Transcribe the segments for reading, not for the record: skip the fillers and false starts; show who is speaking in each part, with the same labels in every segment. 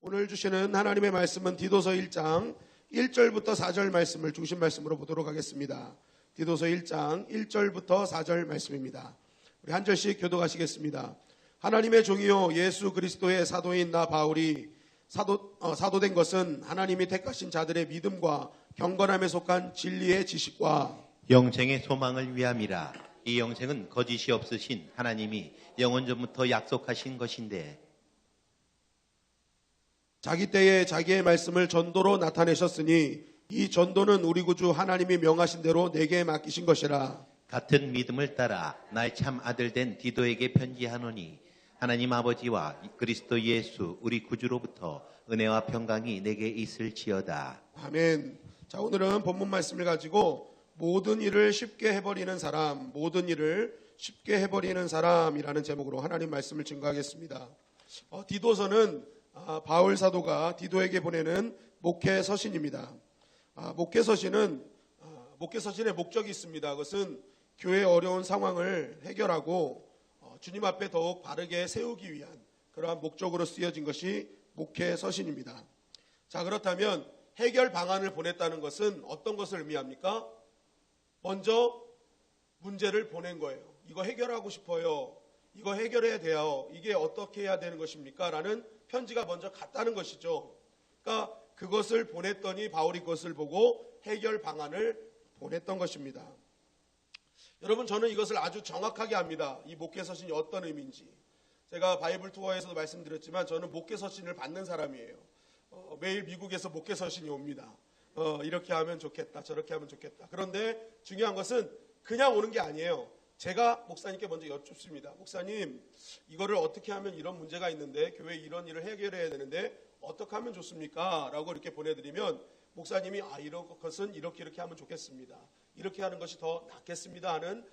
Speaker 1: 오늘 주시는 하나님의 말씀은 디도서 1장 1절부터 4절 말씀을 중심 말씀으로 보도록 하겠습니다. 디도서 1장 1절부터 4절 말씀입니다. 우리 한 절씩 교독하시겠습니다. 하나님의 종이요 예수 그리스도의 사도인 나 바울이 사도된 것은 하나님이 택하신 자들의 믿음과 경건함에 속한 진리의 지식과
Speaker 2: 영생의 소망을 위함이라. 이 영생은 거짓이 없으신 하나님이 영원전부터 약속하신 것인데
Speaker 1: 자기 때에 자기의 말씀을 전도로 나타내셨으니 이 전도는 우리 구주 하나님이 명하신 대로 내게 맡기신 것이라.
Speaker 2: 같은 믿음을 따라 나의 참 아들 된 디도에게 편지하노니 하나님 아버지와 그리스도 예수 우리 구주로부터 은혜와 평강이 내게 있을지어다.
Speaker 1: 아멘. 자, 오늘은 본문 말씀을 가지고 모든 일을 쉽게 해버리는 사람, 모든 일을 쉽게 해버리는 사람이라는 제목으로 하나님 말씀을 증거하겠습니다. 디도서는 바울 사도가 디도에게 보내는 목회 서신입니다. 목회 서신의 목적이 있습니다. 그것은 교회의 어려운 상황을 해결하고 주님 앞에 더욱 바르게 세우기 위한 그러한 목적으로 쓰여진 것이 목회 서신입니다. 자, 그렇다면 해결 방안을 보냈다는 것은 어떤 것을 의미합니까? 먼저 문제를 보낸 거예요. 이거 해결하고 싶어요. 이거 해결해야 돼요. 이게 어떻게 해야 되는 것입니까? 라는 편지가 먼저 갔다는 것이죠. 그러니까 그것을 보냈더니 바울이 그것을 보고 해결 방안을 보냈던 것입니다. 여러분, 저는 이것을 아주 정확하게 압니다. 이 목회 서신이 어떤 의미인지. 제가 바이블 투어에서도 말씀드렸지만 저는 목회 서신을 받는 사람이에요. 매일 미국에서 목회 서신이 옵니다. 이렇게 하면 좋겠다, 저렇게 하면 좋겠다. 그런데 중요한 것은 그냥 오는 게 아니에요. 제가 목사님께 먼저 여쭙습니다. 목사님, 이거를 어떻게 하면 이런 문제가 있는데 교회 이런 일을 해결해야 되는데 어떻게 하면 좋습니까? 라고 이렇게 보내드리면 목사님이 이런 것은 이렇게 하면 좋겠습니다. 이렇게 하는 것이 더 낫겠습니다 하는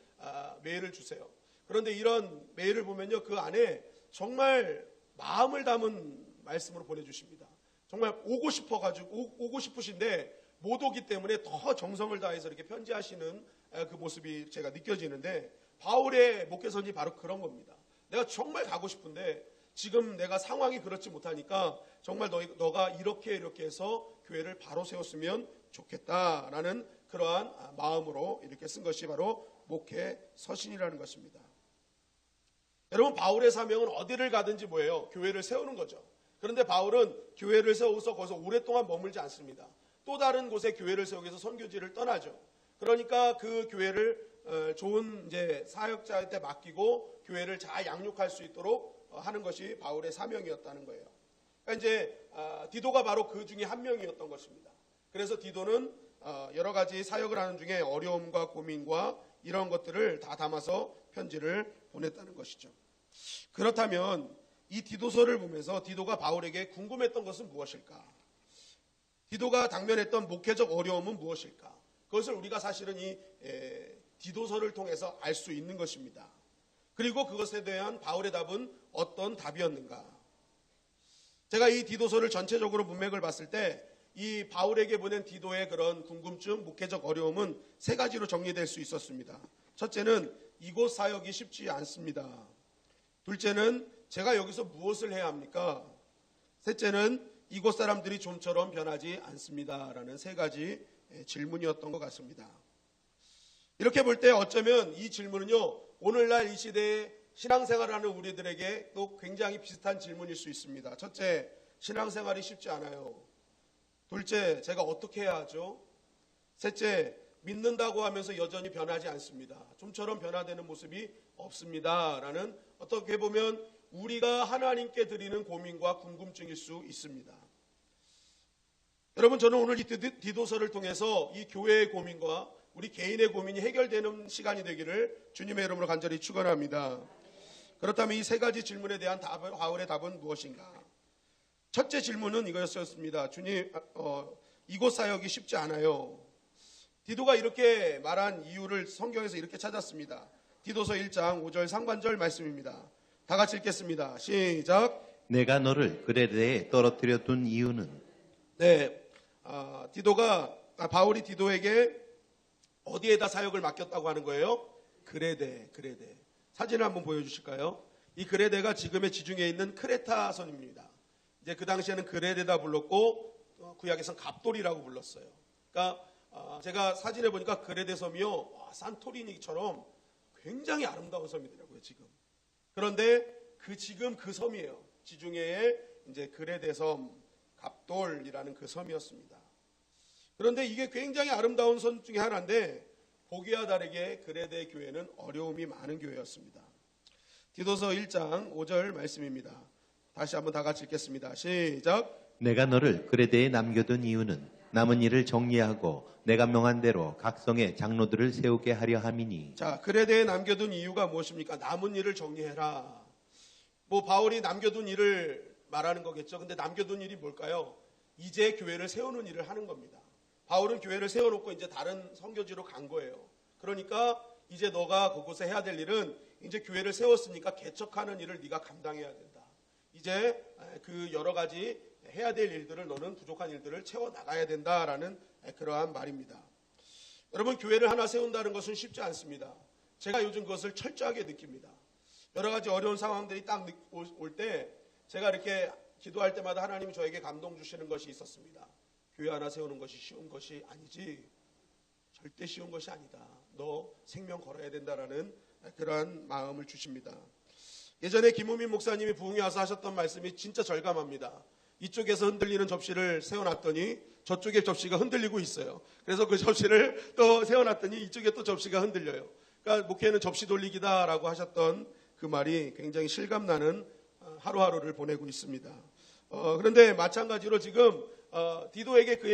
Speaker 1: 메일을 주세요. 그런데 이런 메일을 보면요, 그 안에 정말 마음을 담은 말씀으로 보내주십니다. 정말 오고 싶으신데 못 오기 때문에 더 정성을 다해서 이렇게 편지하시는 그 모습이 제가 느껴지는데, 바울의 목회서는 바로 그런 겁니다. 내가 정말 가고 싶은데 지금 내가 상황이 그렇지 못하니까 정말 너가 이렇게 해서 교회를 바로 세웠으면 좋겠다라는 그러한 마음으로 이렇게 쓴 것이 바로 목회 서신이라는 것입니다. 여러분, 바울의 사명은 어디를 가든지 뭐예요? 교회를 세우는 거죠. 그런데 바울은 교회를 세워서 거기서 오랫동안 머물지 않습니다. 또 다른 곳에 교회를 세우기 위해서 선교지를 떠나죠. 그러니까 그 교회를 좋은 이제 사역자한테 맡기고 교회를 잘 양육할 수 있도록 하는 것이 바울의 사명이었다는 거예요. 그러니까 이제 디도가 바로 그 중에 한 명이었던 것입니다. 그래서 디도는 여러 가지 사역을 하는 중에 어려움과 고민과 이런 것들을 다 담아서 편지를 보냈다는 것이죠. 그렇다면 이 디도서를 보면서 디도가 바울에게 궁금했던 것은 무엇일까? 디도가 당면했던 목회적 어려움은 무엇일까? 그것을 우리가 사실은 이 디도서를 통해서 알 수 있는 것입니다. 그리고 그것에 대한 바울의 답은 어떤 답이었는가? 제가 이 디도서를 전체적으로 문맥을 봤을 때 이 바울에게 보낸 디도의 그런 궁금증, 목회적 어려움은 세 가지로 정리될 수 있었습니다. 첫째는 이곳 사역이 쉽지 않습니다. 둘째는 제가 여기서 무엇을 해야 합니까? 셋째는 이곳 사람들이 좀처럼 변하지 않습니다라는 세 가지 질문이었던 것 같습니다. 이렇게 볼 때 어쩌면 이 질문은요, 오늘날 이 시대에 신앙생활하는 우리들에게 또 굉장히 비슷한 질문일 수 있습니다. 첫째, 신앙생활이 쉽지 않아요. 둘째, 제가 어떻게 해야 하죠? 셋째, 믿는다고 하면서 여전히 변하지 않습니다. 좀처럼 변화되는 모습이 없습니다 라는, 어떻게 보면 우리가 하나님께 드리는 고민과 궁금증일 수 있습니다. 여러분, 저는 오늘 이 디도서를 통해서 이 교회의 고민과 우리 개인의 고민이 해결되는 시간이 되기를 주님의 이름으로 간절히 축원합니다. 그렇다면 이 세 가지 질문에 대한 바울의 답은 무엇인가? 첫째 질문은 이거였습니다. 주님, 이곳 사역이 쉽지 않아요. 디도가 이렇게 말한 이유를 성경에서 이렇게 찾았습니다. 디도서 1장 5절 상반절 말씀입니다. 다 같이 읽겠습니다. 시작.
Speaker 2: 내가 너를 그레데에 떨어뜨려 둔 이유는?
Speaker 1: 네, 바울이 디도에게 어디에다 사역을 맡겼다고 하는 거예요? 그레데. 사진을 한번 보여주실까요? 이 그레데가 지금의 지중해에 있는 크레타 선입니다. 이제 그 당시에는 그레데다 불렀고 구약에서는 갑돌이라고 불렀어요. 그러니까 제가 사진에 보니까 그레데 섬이요, 산토리니처럼 굉장히 아름다운 섬이더라고요, 지금. 그런데 지금 그 섬이에요. 지중해의 이제 그레데 섬, 갑돌이라는 그 섬이었습니다. 그런데 이게 굉장히 아름다운 섬 중에 하나인데 보기와 다르게 그레데 교회는 어려움이 많은 교회였습니다. 디도서 1장 5절 말씀입니다. 다시 한번 다 같이 읽겠습니다. 시작.
Speaker 2: 내가 너를 그레데에 남겨둔 이유는 남은 일을 정리하고 내가 명한 대로 각 성의 장로들을 세우게 하려 함이니.
Speaker 1: 자, 그레데에 남겨둔 이유가 무엇입니까? 남은 일을 정리해라. 뭐 바울이 남겨둔 일을 말하는 거겠죠. 근데 남겨둔 일이 뭘까요? 이제 교회를 세우는 일을 하는 겁니다. 바울은 교회를 세워놓고 이제 다른 선교지로 간 거예요. 그러니까 이제 너가 그곳에 해야 될 일은 이제 교회를 세웠으니까 개척하는 일을 네가 감당해야 된다. 이제 그 여러 가지 해야 될 일들을 너는 부족한 일들을 채워 나가야 된다라는 그러한 말입니다. 여러분, 교회를 하나 세운다는 것은 쉽지 않습니다. 제가 요즘 그것을 철저하게 느낍니다. 여러 가지 어려운 상황들이 딱 올 때 제가 이렇게 기도할 때마다 하나님이 저에게 감동 주시는 것이 있었습니다. 교회 하나 세우는 것이 쉬운 것이 아니지. 절대 쉬운 것이 아니다. 너 생명 걸어야 된다라는 그러한 마음을 주십니다. 예전에 김우민 목사님이 부흥에 와서 하셨던 말씀이 진짜 절감합니다. 이쪽에서 흔들리는 접시를 세워놨더니 저쪽에 접시가 흔들리고 있어요. 그래서 그 접시를 또 세워놨더니 이쪽에 또 접시가 흔들려요. 그러니까 목회는 접시 돌리기다라고 하셨던 그 말이 굉장히 실감나는 하루하루를 보내고 있습니다. 그런데 마찬가지로 지금 디도에게 그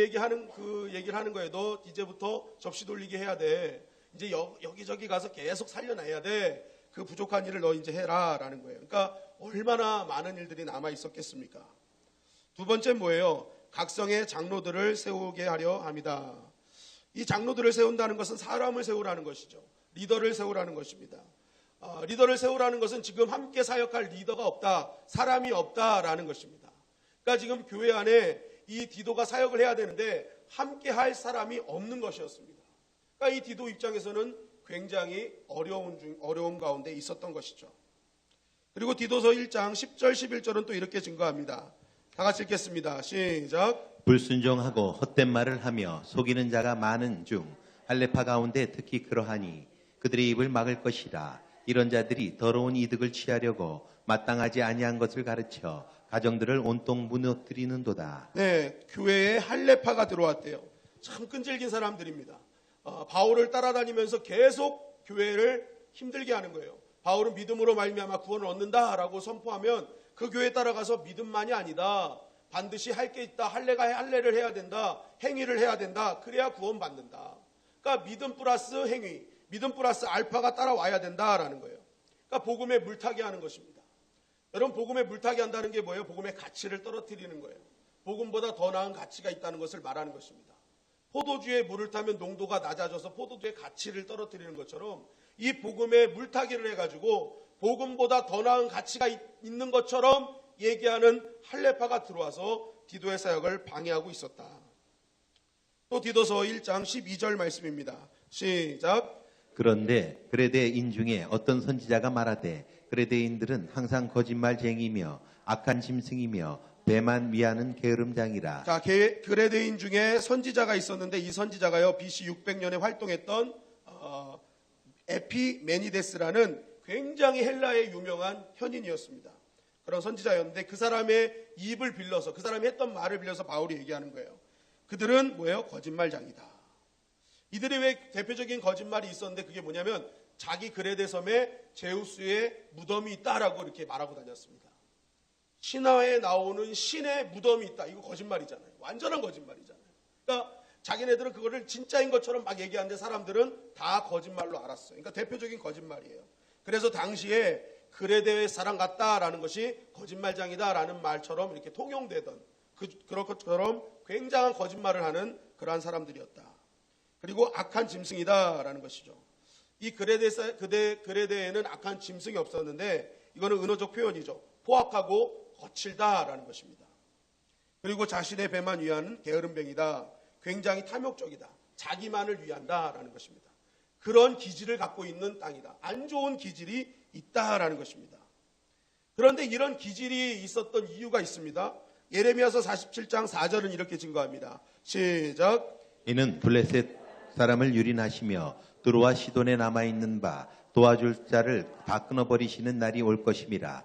Speaker 1: 얘기를 하는 거예요. 너 이제부터 접시 돌리기 해야 돼. 이제 여기저기 가서 계속 살려놔야 돼. 그 부족한 일을 너 이제 해라라는 거예요. 그러니까 얼마나 많은 일들이 남아 있었겠습니까? 두 번째 뭐예요? 각성의 장로들을 세우게 하려 합니다. 이 장로들을 세운다는 것은 사람을 세우라는 것이죠. 리더를 세우라는 것입니다. 리더를 세우라는 것은 지금 함께 사역할 리더가 없다, 사람이 없다라는 것입니다. 그러니까 지금 교회 안에 이 디도가 사역을 해야 되는데 함께 할 사람이 없는 것이었습니다. 그러니까 이 디도 입장에서는 굉장히 어려움 가운데 있었던 것이죠. 그리고 디도서 1장 10절 11절은 또 이렇게 증거합니다. 다 같이 읽겠습니다. 시작.
Speaker 2: 불순종하고 헛된 말을 하며 속이는 자가 많은 중 할례파 가운데 특히 그러하니 그들의 입을 막을 것이라. 이런 자들이 더러운 이득을 취하려고 마땅하지 아니한 것을 가르쳐 가정들을 온통 무너뜨리는도다.
Speaker 1: 네, 교회에 할례파가 들어왔대요. 참 끈질긴 사람들입니다. 바울을 따라다니면서 계속 교회를 힘들게 하는 거예요. 바울은 믿음으로 말미암아 구원을 얻는다라고 선포하면 그 교회에 따라가서 믿음만이 아니다. 반드시 할 게 있다. 할례를 해야 된다. 행위를 해야 된다. 그래야 구원받는다. 그러니까 믿음 플러스 행위, 믿음 플러스 알파가 따라와야 된다라는 거예요. 그러니까 복음에 물타기 하는 것입니다. 여러분, 복음에 물타기 한다는 게 뭐예요? 복음의 가치를 떨어뜨리는 거예요. 복음보다 더 나은 가치가 있다는 것을 말하는 것입니다. 포도주에 물을 타면 농도가 낮아져서 포도주의 가치를 떨어뜨리는 것처럼 이 복음에 물타기를 해가지고 복음보다 더 나은 가치가 있는 것처럼 얘기하는 할례파가 들어와서 디도의 사역을 방해하고 있었다. 또 디도서 1장 12절 말씀입니다. 시작.
Speaker 2: 그런데 그레데인 중에 어떤 선지자가 말하되 그레데인들은 항상 거짓말쟁이며 악한 짐승이며 배만 위하는 게으름장이라.
Speaker 1: 자, 그레데인 중에 선지자가 있었는데 이 선지자가요, BC 600년에 활동했던 에피메니데스라는 굉장히 헬라의 유명한 현인이었습니다. 그런 선지자였는데 그 사람의 입을 빌려서, 그 사람이 했던 말을 빌려서 바울이 얘기하는 거예요. 그들은 뭐예요? 거짓말장이다. 이들의 왜 대표적인 거짓말이 있었는데 그게 뭐냐면 자기 그레데 섬에 제우스의 무덤이 있다라고 이렇게 말하고 다녔습니다. 신화에 나오는 신의 무덤이 있다. 이거 거짓말이잖아요. 완전한 거짓말이잖아요. 그러니까 자기네들은 그거를 진짜인 것처럼 막 얘기하는데 사람들은 다 거짓말로 알았어요. 그러니까 대표적인 거짓말이에요. 그래서 당시에 그레데의 사람 같다라는 것이 거짓말장이다라는 말처럼 이렇게 통용되던 그런 것처럼 굉장한 거짓말을 하는 그러한 사람들이었다. 그리고 악한 짐승이다라는 것이죠. 이 그레데에는 악한 짐승이 없었는데 이거는 은어적 표현이죠. 포악하고 거칠다라는 것입니다. 그리고 자신의 배만 위하는 게으름뱅이다. 굉장히 탐욕적이다. 자기만을 위한다라는 것입니다. 그런 기질을 갖고 있는 땅이다. 안 좋은 기질이 있다라는 것입니다. 그런데 이런 기질이 있었던 이유가 있습니다. 예레미야서 47장 4절은 이렇게 증거합니다. 시작.
Speaker 2: 이는 블레셋 사람을 유린하시며 두루와 시돈에 남아있는 바 도와줄 자를 다 끊어버리시는 날이 올 것임이라.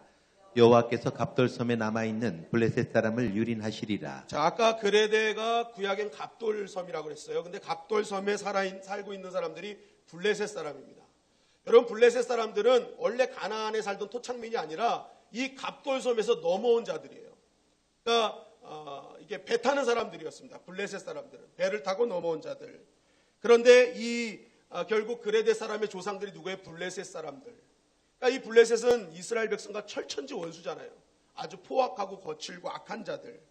Speaker 2: 여호와께서 갑돌섬에 남아있는 블레셋 사람을 유린하시리라.
Speaker 1: 자, 아까 그레데가 구약엔 갑돌섬이라고 그랬어요. 근데 갑돌섬에 살고 있는 사람들이 블레셋 사람입니다. 여러분, 블레셋 사람들은 원래 가나안에 살던 토착민이 아니라 이 갑돌섬에서 넘어온 자들이에요. 그러니까 이게 배 타는 사람들이었습니다. 블레셋 사람들은 배를 타고 넘어온 자들. 그런데 결국 그레데 사람의 조상들이 누구예요? 블레셋 사람들. 그러니까 이 블레셋은 이스라엘 백성과 철천지 원수잖아요. 아주 포악하고 거칠고 악한 자들.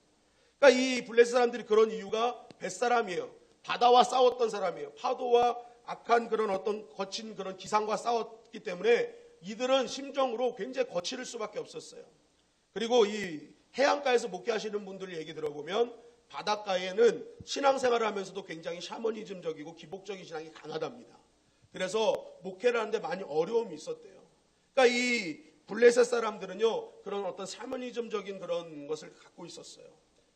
Speaker 1: 그러니까 이 블레셋 사람들이 그런 이유가 뱃사람이에요. 바다와 싸웠던 사람이에요. 파도와 악한 그런 어떤 거친 그런 기상과 싸웠기 때문에 이들은 심정으로 굉장히 거칠을 수밖에 없었어요. 그리고 이 해안가에서 목회하시는 분들 얘기 들어보면 바닷가에는 신앙생활을 하면서도 굉장히 샤머니즘적이고 기복적인 신앙이 강하답니다. 그래서 목회를 하는데 많이 어려움이 있었대요. 그러니까 이 블레셋 사람들은요, 그런 어떤 샤머니즘적인 그런 것을 갖고 있었어요.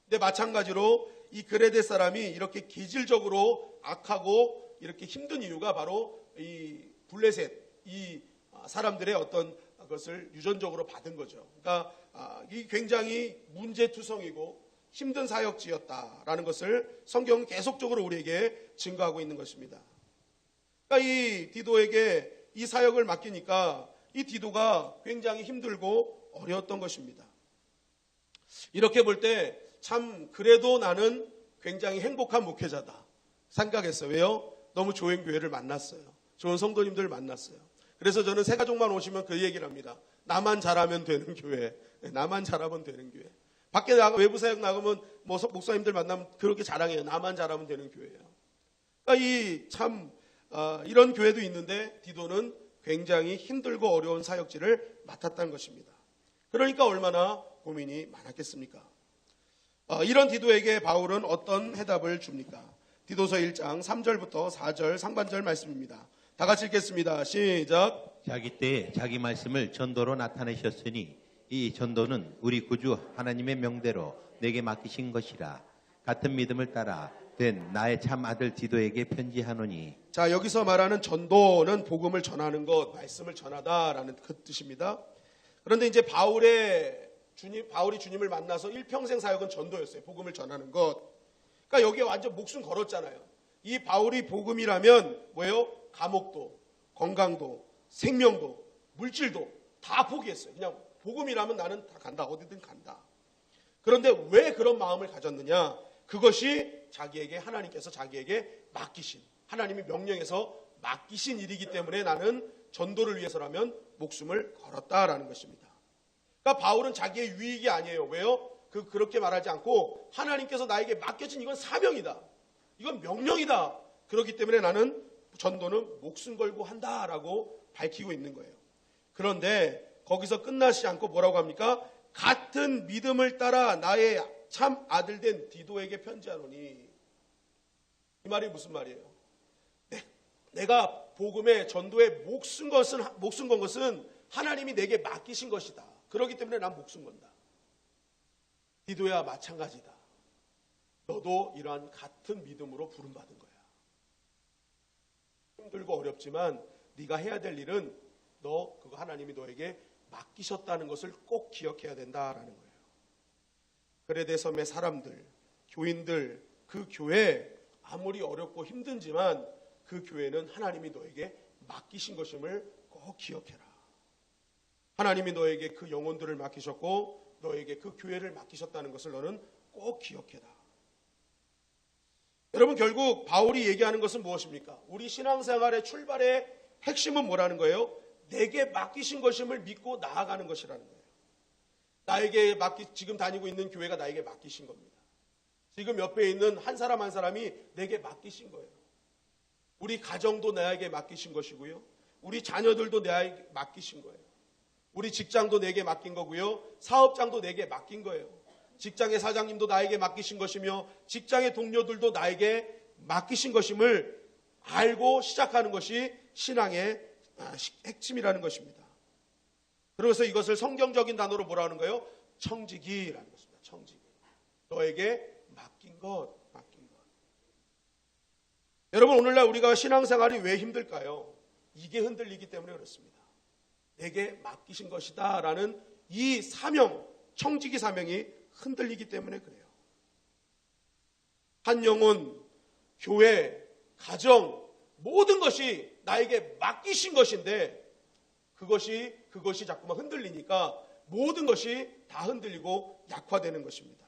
Speaker 1: 근데 마찬가지로 이 그레데 사람이 이렇게 기질적으로 악하고 이렇게 힘든 이유가 바로 이 블레셋, 이 사람들의 어떤 것을 유전적으로 받은 거죠. 그러니까 이 굉장히 문제투성이고 힘든 사역지였다라는 것을 성경은 계속적으로 우리에게 증거하고 있는 것입니다. 그러니까 이 디도에게 이 사역을 맡기니까 이 디도가 굉장히 힘들고 어려웠던 것입니다. 이렇게 볼 때 참 그래도 나는 굉장히 행복한 목회자다 생각했어요. 왜요? 너무 좋은 교회를 만났어요. 좋은 성도님들을 만났어요. 그래서 저는 새 가족만 오시면 그 얘기를 합니다. 나만 잘하면 되는 교회. 나만 잘하면 되는 교회. 밖에 외부 사역 나가면 뭐 목사님들 만나면 그렇게 자랑해요. 나만 잘하면 되는 교회예요. 그러니까 이런 교회도 있는데 디도는 굉장히 힘들고 어려운 사역지를 맡았다는 것입니다. 그러니까 얼마나 고민이 많았겠습니까? 이런 디도에게 바울은 어떤 해답을 줍니까? 디도서 1장 3절부터 4절 상반절 말씀입니다. 다 같이 읽겠습니다. 시작.
Speaker 2: 자기 때에 자기 말씀을 전도로 나타내셨으니 이 전도는 우리 구주 하나님의 명대로 내게 맡기신 것이라. 같은 믿음을 따라 된 나의 참 아들 디도에게 편지하노니.
Speaker 1: 자, 여기서 말하는 전도는 복음을 전하는 것, 말씀을 전하다라는 그 뜻입니다. 그런데 이제 바울이 주님을 만나서 일평생 사역은 전도였어요. 복음을 전하는 것. 그러니까 여기에 완전 목숨 걸었잖아요. 이 바울이 복음이라면 뭐예요? 감옥도, 건강도, 생명도, 물질도 다 포기했어요. 그냥 복음이라면 나는 다 간다. 어디든 간다. 그런데 왜 그런 마음을 가졌느냐? 그것이 하나님께서 자기에게 맡기신, 하나님이 명령해서 맡기신 일이기 때문에 나는 전도를 위해서라면 목숨을 걸었다라는 것입니다. 그러니까 바울은 자기의 유익이 아니에요. 왜요? 그렇게 말하지 않고 하나님께서 나에게 맡겨진 이건 사명이다. 이건 명령이다. 그렇기 때문에 나는 전도는 목숨 걸고 한다라고 밝히고 있는 거예요. 그런데 거기서 끝나지 않고 뭐라고 합니까? 같은 믿음을 따라 나의 참 아들 된 디도에게 편지하노니. 이 말이 무슨 말이에요? 내가 복음의 전도에 목숨 건 것은 하나님이 내게 맡기신 것이다. 그렇기 때문에 난 목숨 건다. 디도야 마찬가지다. 너도 이러한 같은 믿음으로 부름받은 거야. 힘들고 어렵지만 네가 해야 될 일은 그거 하나님이 너에게 맡기셨다는 것을 꼭 기억해야 된다라는 거예요. 그레데 섬의 사람들, 교인들, 그 교회 아무리 어렵고 힘든지만 그 교회는 하나님이 너에게 맡기신 것임을 꼭 기억해라. 하나님이 너에게 그 영혼들을 맡기셨고 너에게 그 교회를 맡기셨다는 것을 너는 꼭 기억해라. 여러분, 결국 바울이 얘기하는 것은 무엇입니까? 우리 신앙생활의 출발의 핵심은 뭐라는 거예요? 내게 맡기신 것임을 믿고 나아가는 것이라는 거예요. 지금 다니고 있는 교회가 나에게 맡기신 겁니다. 지금 옆에 있는 한 사람 한 사람이 내게 맡기신 거예요. 우리 가정도 나에게 맡기신 것이고요. 우리 자녀들도 나에게 맡기신 거예요. 우리 직장도 내게 맡긴 거고요. 사업장도 내게 맡긴 거예요. 직장의 사장님도 나에게 맡기신 것이며 직장의 동료들도 나에게 맡기신 것임을 알고 시작하는 것이 신앙의 핵심이라는 것입니다. 그래서 이것을 성경적인 단어로 뭐라 하는 거예요? 청지기라는 것입니다. 청지기. 너에게 맡긴 것. 여러분, 오늘날 우리가 신앙생활이 왜 힘들까요? 이게 흔들리기 때문에 그렇습니다. 내게 맡기신 것이다 라는 이 사명, 청지기 사명이 흔들리기 때문에 그래요. 한 영혼, 교회, 가정, 모든 것이 나에게 맡기신 것인데 그것이 자꾸만 흔들리니까 모든 것이 다 흔들리고 약화되는 것입니다.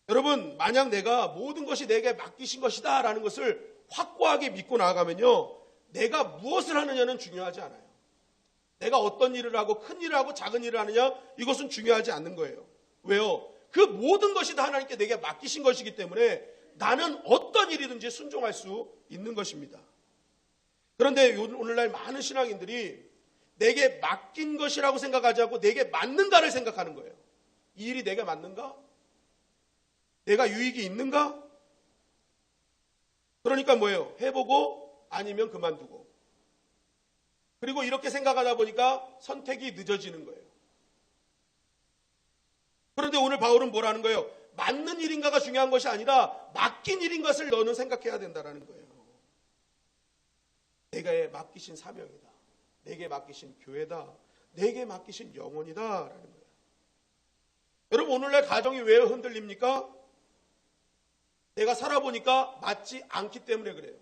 Speaker 1: 여러분, 만약 내가 모든 것이 내게 맡기신 것이다 라는 것을 확고하게 믿고 나아가면요, 내가 무엇을 하느냐는 중요하지 않아요. 내가 어떤 일을 하고 큰 일을 하고 작은 일을 하느냐, 이것은 중요하지 않는 거예요. 왜요? 그 모든 것이 다 하나님께 내게 맡기신 것이기 때문에 나는 어떤 일이든지 순종할 수 있는 것입니다. 그런데 오늘날 많은 신앙인들이 내게 맡긴 것이라고 생각하지 않고 내게 맞는가를 생각하는 거예요. 이 일이 내게 맞는가? 내가 유익이 있는가? 그러니까 뭐예요? 해보고 아니면 그만두고. 그리고 이렇게 생각하다 보니까 선택이 늦어지는 거예요. 그런데 오늘 바울은 뭐라는 거예요? 맞는 일인가가 중요한 것이 아니라 맡긴 일인 것을 너는 생각해야 된다는 거예요. 내게 맡기신 사명이다. 내게 맡기신 교회다. 내게 맡기신 영혼이다 라는 거예요. 여러분, 오늘날 가정이 왜 흔들립니까? 내가 살아보니까 맞지 않기 때문에 그래요.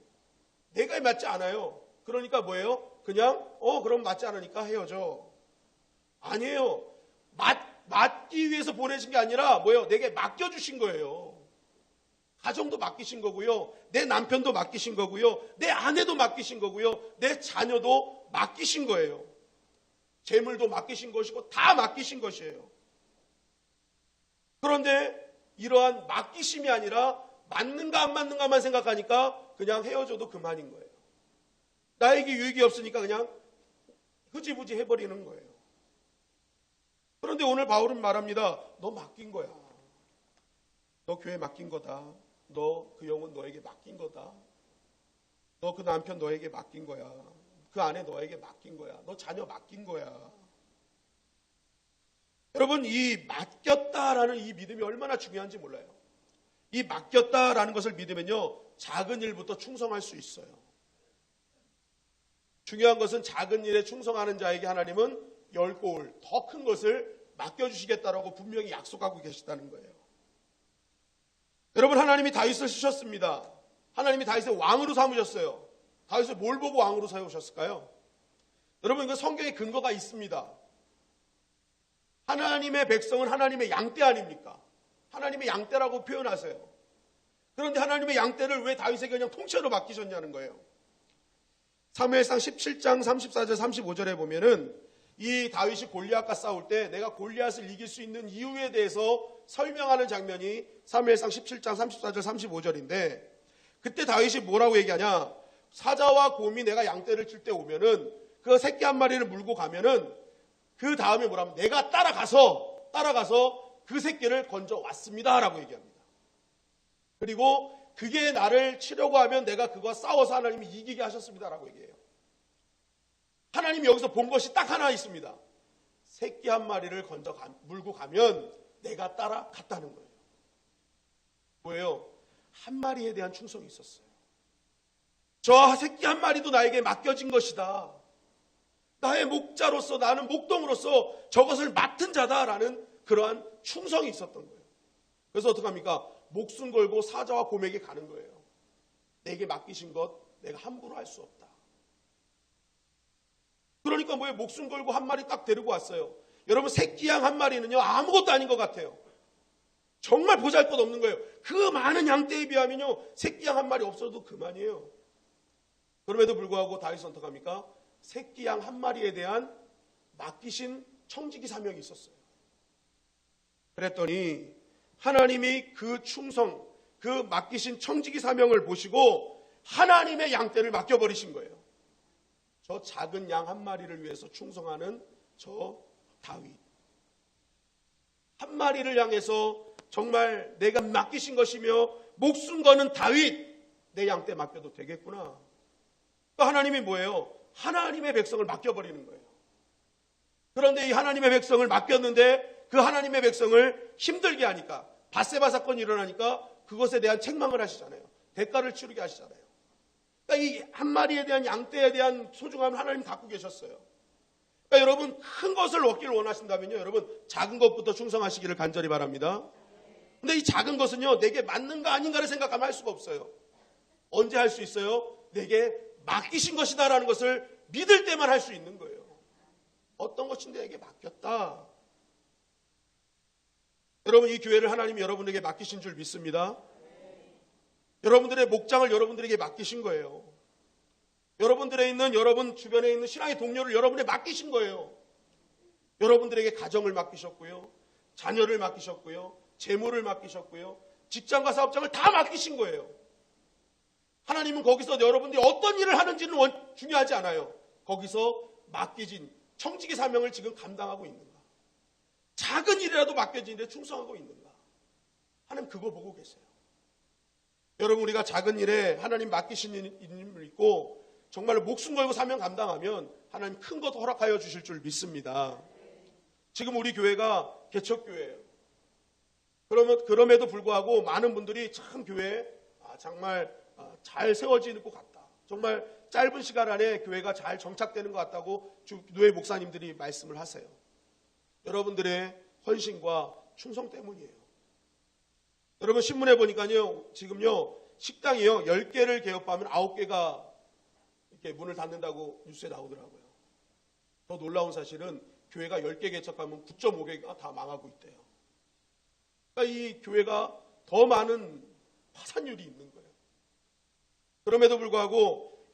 Speaker 1: 내가 맞지 않아요. 그러니까 뭐예요? 그냥 그럼 맞지 않으니까 헤어져. 아니에요. 맞기 위해서 보내신 게 아니라 뭐예요? 내게 맡겨주신 거예요. 가정도 맡기신 거고요. 내 남편도 맡기신 거고요. 내 아내도 맡기신 거고요. 내 자녀도 맡기신 거예요. 재물도 맡기신 것이고 다 맡기신 것이에요. 그런데 이러한 맡기심이 아니라 맞는가 안 맞는가만 생각하니까 그냥 헤어져도 그만인 거예요. 나에게 유익이 없으니까 그냥 흐지부지 해버리는 거예요. 그런데 오늘 바울은 말합니다. 너 맡긴 거야. 너 교회 맡긴 거다. 너 그 영혼 너에게 맡긴 거다. 너 그 남편 너에게 맡긴 거야. 그 아내 너에게 맡긴 거야. 너 자녀 맡긴 거야. 여러분, 이 맡겼다라는 이 믿음이 얼마나 중요한지 몰라요. 이 맡겼다라는 것을 믿으면요, 작은 일부터 충성할 수 있어요. 중요한 것은 작은 일에 충성하는 자에게 하나님은 10고울 더 큰 것을 맡겨주시겠다라고 분명히 약속하고 계시다는 거예요. 여러분, 하나님이 다윗을 쓰셨습니다. 하나님이 다윗을 왕으로 삼으셨어요. 다윗을 뭘 보고 왕으로 세우셨을까요? 여러분, 이거 성경에 근거가 있습니다. 하나님의 백성은 하나님의 양떼 아닙니까? 하나님의 양떼라고 표현하세요. 그런데 하나님의 양떼를 왜 다윗에게 그냥 통째로 맡기셨냐는 거예요. 사무엘상 17장 34절 35절에 보면은 이 다윗이 골리앗과 싸울 때 내가 골리앗을 이길 수 있는 이유에 대해서 설명하는 장면이 사무엘상 17장 34절 35절인데 그때 다윗이 뭐라고 얘기하냐? 사자와 곰이 내가 양떼를 칠 때 오면은 그 새끼 한 마리를 물고 가면은 그 다음에 뭐라면 내가 따라가서 그 새끼를 건져 왔습니다 라고 얘기합니다. 그리고 그게 나를 치려고 하면 내가 그거 싸워서 하나님이 이기게 하셨습니다 라고 얘기해요. 하나님이 여기서 본 것이 딱 하나 있습니다. 새끼 한 마리를 물고 가면 내가 따라갔다는 거예요. 뭐예요? 한 마리에 대한 충성이 있었어요. 저 새끼 한 마리도 나에게 맡겨진 것이다. 나의 목자로서, 나는 목동으로서 저것을 맡은 자다라는 그러한 충성이 있었던 거예요. 그래서 어떡합니까? 목숨 걸고 사자와 곰에게 가는 거예요. 내게 맡기신 것 내가 함부로 할 수 없다. 그러니까 뭐예요? 목숨 걸고 한 마리 딱 데리고 왔어요. 여러분, 새끼 양 한 마리는요 아무것도 아닌 것 같아요. 정말 보잘것없는 거예요. 그 많은 양떼에 비하면요 새끼 양 한 마리 없어도 그만이에요. 그럼에도 불구하고 다윗은 어떡합니까? 새끼 양 한 마리에 대한 맡기신 청지기 사명이 있었어요. 그랬더니 하나님이 그 충성, 그 맡기신 청지기 사명을 보시고 하나님의 양떼를 맡겨버리신 거예요. 저 작은 양 한 마리를 위해서 충성하는 저 다윗. 한 마리를 향해서 정말 내가 맡기신 것이며 목숨 거는 다윗, 내 양떼 맡겨도 되겠구나. 또 하나님이 뭐예요? 하나님의 백성을 맡겨버리는 거예요. 그런데 이 하나님의 백성을 맡겼는데 그 하나님의 백성을 힘들게 하니까, 밧세바 사건이 일어나니까 그것에 대한 책망을 하시잖아요. 대가를 치르게 하시잖아요. 그러니까 이 한 마리에 대한 양떼에 대한 소중함을 하나님 갖고 계셨어요. 그러니까 여러분 큰 것을 얻기를 원하신다면요, 여러분 작은 것부터 충성하시기를 간절히 바랍니다. 근데 이 작은 것은요, 내게 맞는가 아닌가를 생각하면 할 수가 없어요. 언제 할 수 있어요? 내게 맡기신 것이다라는 것을 믿을 때만 할 수 있는 거예요. 어떤 것이 내게 맡겼다. 여러분, 이 교회를 하나님이 여러분에게 맡기신 줄 믿습니다. 여러분들의 목장을 여러분들에게 맡기신 거예요. 여러분들에 있는, 여러분 주변에 있는 신앙의 동료를 여러분에게 맡기신 거예요. 여러분들에게 가정을 맡기셨고요, 자녀를 맡기셨고요, 재물을 맡기셨고요, 직장과 사업장을 다 맡기신 거예요. 하나님은 거기서 여러분들이 어떤 일을 하는지는 중요하지 않아요. 거기서 맡겨진 청지기 사명을 지금 감당하고 있는가, 작은 일이라도 맡겨진 일에 충성하고 있는가, 하나님 그거 보고 계세요. 여러분, 우리가 작은 일에 하나님 맡기신 일을 믿고 정말로 목숨 걸고 사명 감당하면 하나님 큰 것 허락하여 주실 줄 믿습니다. 지금 우리 교회가 개척교회예요. 그럼에도 불구하고 많은 분들이 참 교회에 정말 잘 세워지는 것 같다, 정말 짧은 시간 안에 교회가 잘 정착되는 것 같다고 교회 목사님들이 말씀을 하세요. 여러분들의 헌신과 충성 때문이에요. 여러분, 신문에 보니까요, 지금요 식당이요 10개를 개업하면 9개가 이렇게 문을 닫는다고 뉴스에 나오더라고요. 더 놀라운 사실은 교회가 10개 개척하면 9.5개가 다 망하고 있대요. 그러니까 이 교회가 더 많은 파산율이 있는 거예요. 그럼에도 불구하고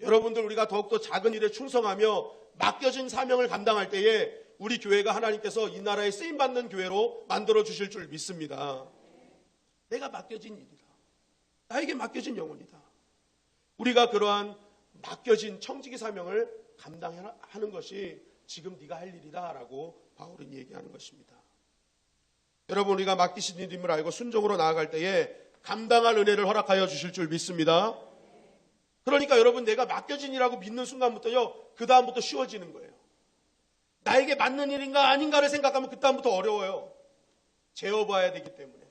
Speaker 1: 여러분들 우리가 더욱더 작은 일에 충성하며 맡겨진 사명을 감당할 때에 우리 교회가 하나님께서 이 나라에 쓰임받는 교회로 만들어 주실 줄 믿습니다. 내가 맡겨진 일이다, 나에게 맡겨진 영혼이다. 우리가 그러한 맡겨진 청지기 사명을 감당하는 것이 지금 네가 할 일이다 라고 바울은 얘기하는 것입니다. 여러분, 우리가 맡기신 일임을 알고 순종으로 나아갈 때에 감당할 은혜를 허락하여 주실 줄 믿습니다. 그러니까 여러분, 내가 맡겨진 일이라고 믿는 순간부터요, 그 다음부터 쉬워지는 거예요. 나에게 맞는 일인가 아닌가를 생각하면 그 다음부터 어려워요. 재어봐야 되기 때문에,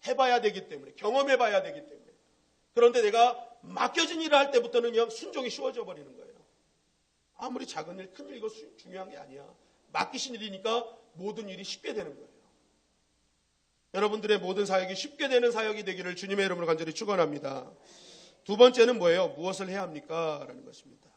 Speaker 1: 해봐야 되기 때문에, 경험해봐야 되기 때문에. 그런데 내가 맡겨진 일을 할 때부터는 그냥 순종이 쉬워져 버리는 거예요. 아무리 작은 일, 큰 일, 이거 중요한 게 아니야. 맡기신 일이니까 모든 일이 쉽게 되는 거예요. 여러분들의 모든 사역이 쉽게 되는 사역이 되기를 주님의 이름으로 간절히 축원합니다. 두 번째는 뭐예요? 무엇을 해야 합니까? 라는 것입니다.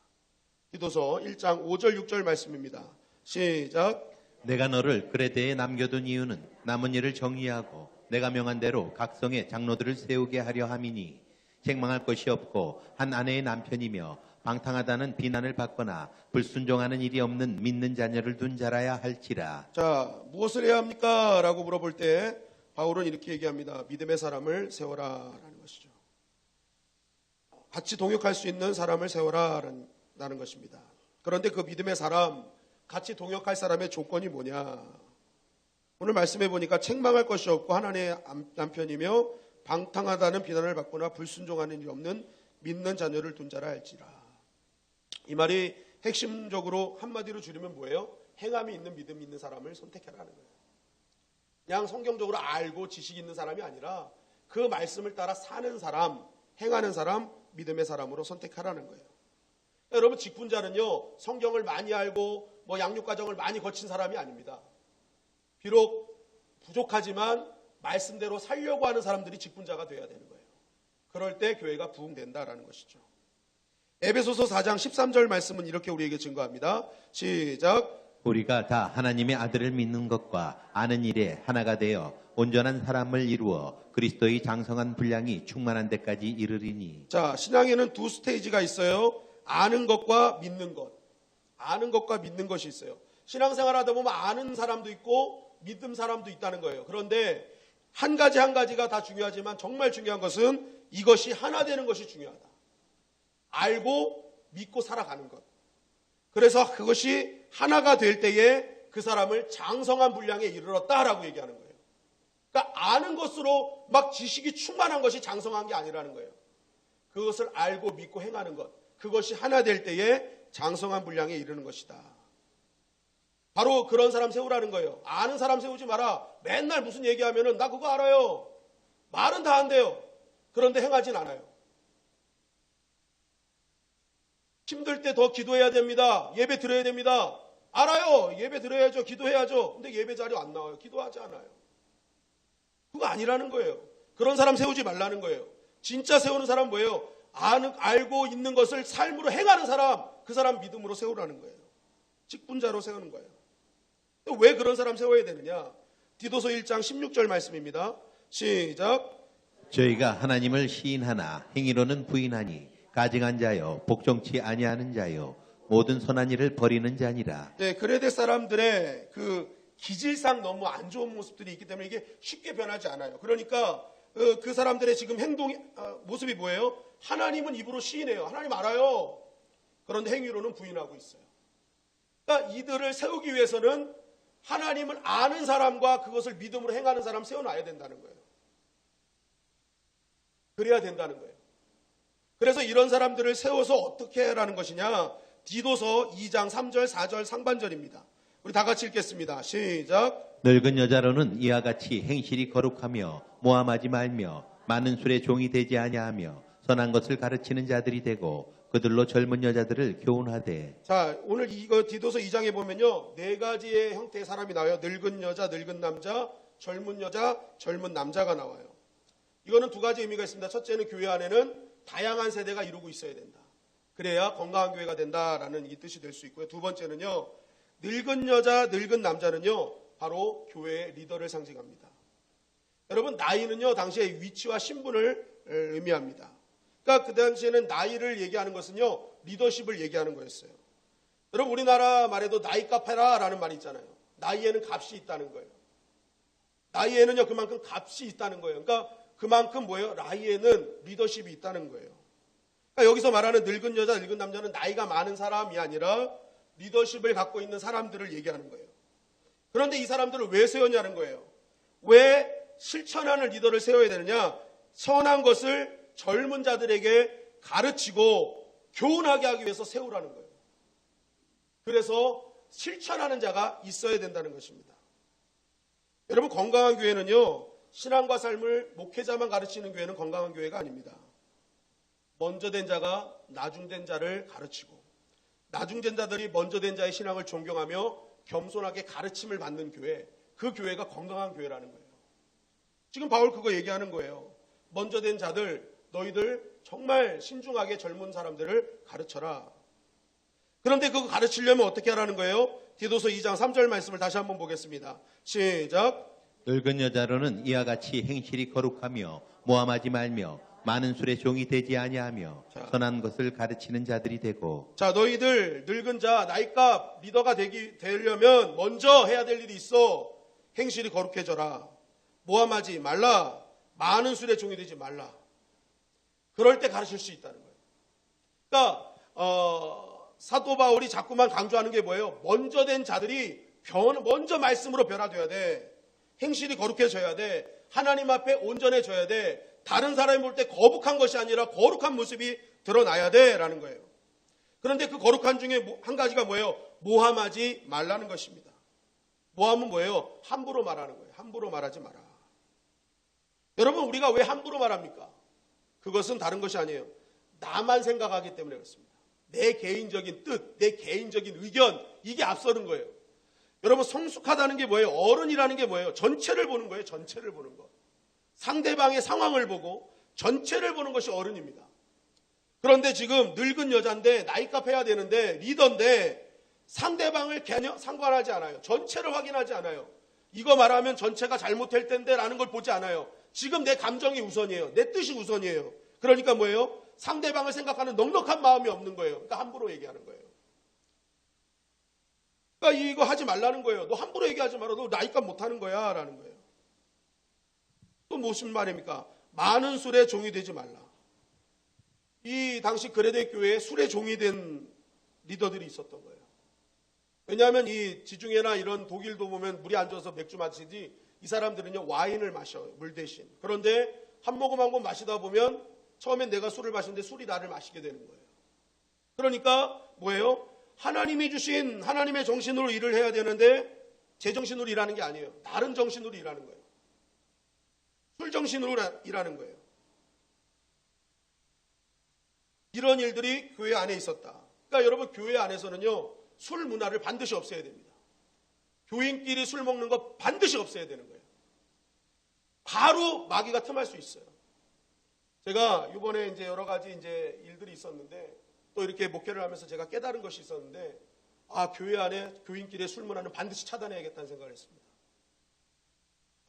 Speaker 1: 디도서 1장 5절 6절 말씀입니다. 시작.
Speaker 2: 내가 너를 그레데에 남겨둔 이유는 남은 일을 정리하고 내가 명한 대로 각성의 장로들을 세우게 하려 함이니, 책망할 것이 없고 한 아내의 남편이며 방탕하다는 비난을 받거나 불순종하는 일이 없는 믿는 자녀를 둔 자라야 할지라.
Speaker 1: 자, 무엇을 해야 합니까? 라고 물어볼 때 바울은 이렇게 얘기합니다. 믿음의 사람을 세워라 라는 것이죠. 같이 동역할 수 있는 사람을 세워라 라는 것입니다. 그런데 그 믿음의 사람, 같이 동역할 사람의 조건이 뭐냐? 오늘 말씀해 보니까 책망할 것이 없고 하나님의 남편이며 방탕하다는 비난을 받거나 불순종하는 일이 없는 믿는 자녀를 둔 자라 할지라. 이 말이 핵심적으로 한마디로 줄이면 뭐예요? 행함이 있는 믿음이 있는 사람을 선택해라는 거예요. 그냥 성경적으로 알고 지식 있는 사람이 아니라 그 말씀을 따라 사는 사람, 행하는 사람, 믿음의 사람으로 선택하라는 거예요. 여러분, 직분자는요, 성경을 많이 알고 양육 과정을 많이 거친 사람이 아닙니다. 비록 부족하지만 말씀대로 살려고 하는 사람들이 직분자가 되어야 되는 거예요. 그럴 때 교회가 부흥된다라는 것이죠. 에베소서 4장 13절 말씀은 이렇게 우리에게 증거합니다. 시작.
Speaker 2: 우리가 다 하나님의 아들을 믿는 것과 아는 일에 하나가 되어 온전한 사람을 이루어 그리스도의 장성한 분량이 충만한 데까지 이르리니.
Speaker 1: 자, 신앙에는 두 스테이지가 있어요. 아는 것과 믿는 것. 아는 것과 믿는 것이 있어요. 신앙생활 하다 보면 아는 사람도 있고 믿는 사람도 있다는 거예요. 그런데 한 가지 한 가지가 다 중요하지만 정말 중요한 것은 이것이 하나 되는 것이 중요하다. 알고 믿고 살아가는 것. 그래서 그것이 하나가 될 때에 그 사람을 장성한 분량에 이르렀다라고 얘기하는 거예요. 그러니까 아는 것으로 막 지식이 충만한 것이 장성한 게 아니라는 거예요. 그것을 알고 믿고 행하는 것. 그것이 하나 될 때에 장성한 분량에 이르는 것이다. 바로 그런 사람 세우라는 거예요. 아는 사람 세우지 마라. 맨날 무슨 얘기하면은 나 그거 알아요. 말은 다 한대요. 그런데 행하진 않아요. 힘들 때 더 기도해야 됩니다. 예배 드려야 됩니다. 알아요. 예배 드려야죠. 기도해야죠. 근데 예배 자료 안 나와요. 기도하지 않아요. 그거 아니라는 거예요. 그런 사람 세우지 말라는 거예요. 진짜 세우는 사람 뭐예요? 알고 있는 것을 삶으로 행하는 사람, 그 사람 믿음으로 세우라는 거예요. 직분자로 세우는 거예요. 왜 그런 사람 세워야 되느냐? 디도서 1장 16절 말씀입니다. 시작.
Speaker 2: 저희가 하나님을 시인하나 행위로는 부인하니 가증한 자요 복종치 아니하는 자요 모든 선한 일을 버리는 자니라.
Speaker 1: 네, 그레데 사람들의 그 기질상 너무 안 좋은 모습들이 있기 때문에 이게 쉽게 변하지 않아요. 그러니까 그 사람들의 지금 모습이 뭐예요? 하나님은 입으로 시인해요. 하나님 알아요. 그런데 행위로는 부인하고 있어요. 그러니까 이들을 세우기 위해서는 하나님을 아는 사람과 그것을 믿음으로 행하는 사람 세워놔야 된다는 거예요. 그래야 된다는 거예요. 그래서 이런 사람들을 세워서 어떻게 하라는 것이냐? 디도서 2장 3절 4절 상반절입니다. 우리 다 같이 읽겠습니다. 시작.
Speaker 2: 늙은 여자로는 이와 같이 행실이 거룩하며 모함하지 말며 많은 술의 종이 되지 아니하며 선한 것을 가르치는 자들이 되고 그들로 젊은 여자들을 교훈하되.
Speaker 1: 자, 오늘 이거 디도서 2장에 보면요, 네 가지의 형태의 사람이 나와요. 늙은 여자, 늙은 남자, 젊은 여자, 젊은 남자가 나와요. 이거는 두 가지 의미가 있습니다. 첫째는 교회 안에는 다양한 세대가 이루고 있어야 된다. 그래야 건강한 교회가 된다라는 이 뜻이 될 수 있고요. 두 번째는요, 늙은 여자, 늙은 남자는요, 바로 교회의 리더를 상징합니다. 여러분, 나이는요, 당시의 위치와 신분을 의미합니다. 그러니까 그 당시에는 나이를 얘기하는 것은요, 리더십을 얘기하는 거였어요. 여러분, 우리나라 말에도 나이 값해라라는 말이 있잖아요. 나이에는 값이 있다는 거예요. 나이에는요, 그만큼 값이 있다는 거예요. 그러니까 그만큼 뭐예요? 나이에는 리더십이 있다는 거예요. 그러니까 여기서 말하는 늙은 여자, 늙은 남자는 나이가 많은 사람이 아니라 리더십을 갖고 있는 사람들을 얘기하는 거예요. 그런데 이 사람들을 왜 세웠냐는 거예요. 왜 실천하는 리더를 세워야 되느냐? 선한 것을 젊은 자들에게 가르치고 교훈하게 하기 위해서 세우라는 거예요. 그래서 실천하는 자가 있어야 된다는 것입니다. 여러분, 건강한 교회는요, 신앙과 삶을 목회자만 가르치는 교회는 건강한 교회가 아닙니다. 먼저 된 자가 나중된 자를 가르치고 나중된 자들이 먼저 된 자의 신앙을 존경하며 겸손하게 가르침을 받는 교회, 그 교회가 건강한 교회라는 거예요. 지금 바울 그거 얘기하는 거예요. 먼저 된 자들, 너희들 정말 신중하게 젊은 사람들을 가르쳐라. 그런데 그거 가르치려면 어떻게 하라는 거예요? 디도서 2장 3절 말씀을 다시 한번 보겠습니다. 시작.
Speaker 2: 늙은 여자로는 이와 같이 행실이 거룩하며 모함하지 말며 많은 술의 종이 되지 아니하며 선한 것을 가르치는 자들이 되고.
Speaker 1: 자, 너희들 늙은 자, 나이값 리더가 되려면 먼저 해야 될 일이 있어. 행실이 거룩해져라. 모함하지 말라. 많은 술의 종이 되지 말라. 그럴 때 가르칠 수 있다는 거예요. 그러니까 사도 바울이 자꾸만 강조하는 게 뭐예요? 먼저 된 자들이 먼저 말씀으로 변화돼야 돼. 행실이 거룩해져야 돼. 하나님 앞에 온전해져야 돼. 다른 사람이 볼 때 거북한 것이 아니라 거룩한 모습이 드러나야 돼 라는 거예요. 그런데 그 거룩한 중에 한 가지가 뭐예요? 모함하지 말라는 것입니다. 모함은 뭐예요? 함부로 말하는 거예요. 함부로 말하지 마라. 여러분, 우리가 왜 함부로 말합니까? 그것은 다른 것이 아니에요. 나만 생각하기 때문에 그렇습니다. 내 개인적인 뜻, 내 개인적인 의견, 이게 앞서는 거예요. 여러분, 성숙하다는 게 뭐예요? 어른이라는 게 뭐예요? 전체를 보는 거예요. 전체를 보는 거. 상대방의 상황을 보고 전체를 보는 것이 어른입니다. 그런데 지금 늙은 여자인데 나이값 해야 되는데 리더인데 상대방을 상관하지 않아요. 전체를 확인하지 않아요. 이거 말하면 전체가 잘못될 텐데 라는 걸 보지 않아요. 지금 내 감정이 우선이에요. 내 뜻이 우선이에요. 그러니까 뭐예요? 상대방을 생각하는 넉넉한 마음이 없는 거예요. 그러니까 함부로 얘기하는 거예요. 그러니까 이거 하지 말라는 거예요. 너 함부로 얘기하지 마라. 너 나이값 못하는 거야 라는 거예요. 또 무슨 말입니까? 많은 술의 종이 되지 말라. 이 당시 그레데 교회에 술의 종이 된 리더들이 있었던 거예요. 왜냐하면 이 지중해나 이런 독일도 보면 물이 안 좋아서 맥주 마시지 이 사람들은요 와인을 마셔요. 물 대신. 그런데 한 모금 한 모금 마시다 보면 처음엔 내가 술을 마시는데 술이 나를 마시게 되는 거예요. 그러니까 뭐예요? 하나님이 주신 하나님의 정신으로 일을 해야 되는데 제 정신으로 일하는 게 아니에요. 다른 정신으로 일하는 거예요. 술 정신으로 일하는 거예요. 이런 일들이 교회 안에 있었다. 그러니까 여러분, 교회 안에서는요, 술 문화를 반드시 없애야 됩니다. 교인끼리 술 먹는 거 반드시 없애야 되는 거예요. 바로 마귀가 틈할 수 있어요. 제가 이번에 이제 여러 가지 이제 일들이 있었는데, 또 이렇게 목회를 하면서 제가 깨달은 것이 있었는데, 교회 안에 교인끼리의 술 문화는 반드시 차단해야겠다는 생각을 했습니다.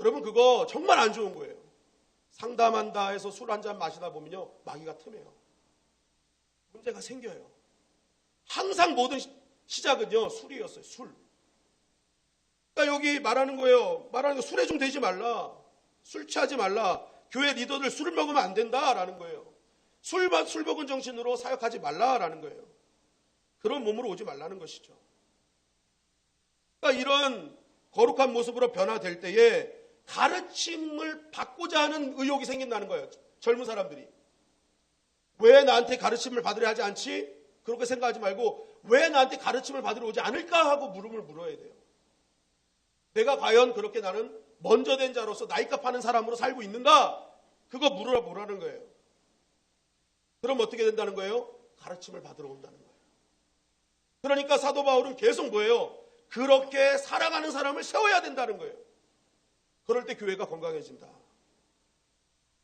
Speaker 1: 여러분, 그거 정말 안 좋은 거예요. 상담한다 해서 술 한 잔 마시다 보면요, 마귀가 틈해요. 문제가 생겨요. 항상 모든 시작은요, 술이었어요. 술. 그러니까 여기 말하는 거예요. 말하는 거, 술에 좀 되지 말라. 술 취하지 말라. 교회 리더들 술을 먹으면 안 된다라는 거예요. 술 먹은 정신으로 사역하지 말라라는 거예요. 그런 몸으로 오지 말라는 것이죠. 그러니까 이런 거룩한 모습으로 변화될 때에 가르침을 받고자 하는 의욕이 생긴다는 거예요. 젊은 사람들이. 왜 나한테 가르침을 받으려 하지 않지? 그렇게 생각하지 말고 왜 나한테 가르침을 받으러 오지 않을까 하고 물음을 물어야 돼요. 내가 과연 그렇게 나는 먼저 된 자로서 나이값 하는 사람으로 살고 있는가? 그거 물어보라는 거예요. 그럼 어떻게 된다는 거예요? 가르침을 받으러 온다는 거예요. 그러니까 사도 바울은 계속 뭐예요? 그렇게 살아가는 사람을 세워야 된다는 거예요. 그럴 때 교회가 건강해진다.